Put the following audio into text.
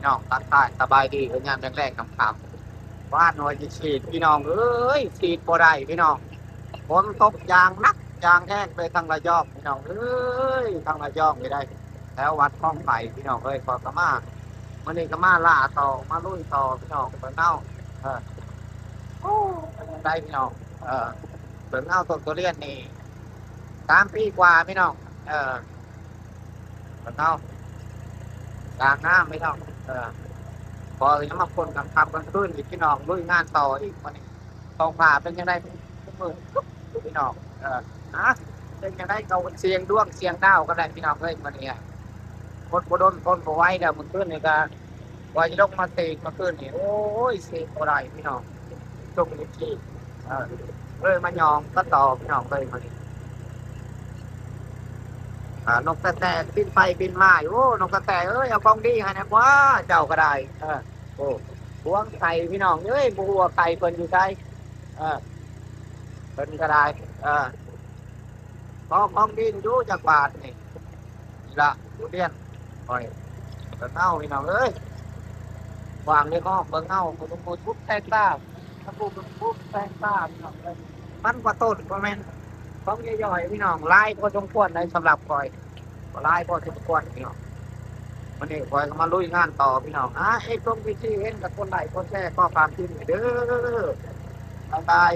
น้องตักใต้สบายดีเป็นยามแรกๆคำๆบ้านหน่อยจะฉีดพี่น้องเอ้ยฉีดบ่ได้พี่น้องฝนตกยางนักยางแห้งไปทางระยองพี่น้องเอ้ยทางระยองไม่ได้แถววัดคลองไผ่พี่น้องเอ้ยขอกระมามันนี่กระมาล่าต่อมาลุยต่อพี่น้องเปิดเน่าเออโอ้ยังได้พี่น้องเออเปิดเน่าต้นตัวเลียนนี่3 ปีกว่าพี่น้องเออเปิดเน่ากลางน้ำพี่น้องเออ พอจะมาคนกันทำกันขึ้นอีกพี่น้องลุยงานต่ออีกวันนี้ทองผ่าเป็นยังไงเป็นหมื่นพี่น้องนะเป็นยังไงเกาเสียงด้วงเสียงดาวก็ได้พี่น้องเลยวันนี้คนโบดนคนโบไหว้เดี๋ยวมันขึ้นนี่ก็ว่าจะลงมาเสกมาขึ้นนี่โอ้ยเสกอะไรพี่น้องจงอีกที่เลยมายองก็ต่อพี่น้องเลยวันนี้นกแต่บินไปบินมาโอ้นกแต่เอ้ยเอากองดีให้นะว่าเจ้าก็ได้โอ้พวงไก่พี่น้องเอ้ยบัวไก่เพิ่นอยู่ไกลเออเพิ่นก็ได้เออของดินอยู่จากบาทนี่ละอยู่เรียนโอ้ยเบิ่งเงาพี่น้องเอ้ยวางในห้องเบิ่งเงาคุณครูทุบแทงตาถ้าพูดทุบแทงตาพี่น้องเอ้ยมันกว่าต้นกว่าแม่นของย่อยๆพี่น้องลายพอสมควรในสำหรับก่อยลายพอสมควรพี่น้องวันนี้ก่อยก็มาลุยงานต่อพี่น้องไอ้ตรงที่เห็นกับคนไหนคนแช่ก็ความจริงเด้อบ๊ายบาย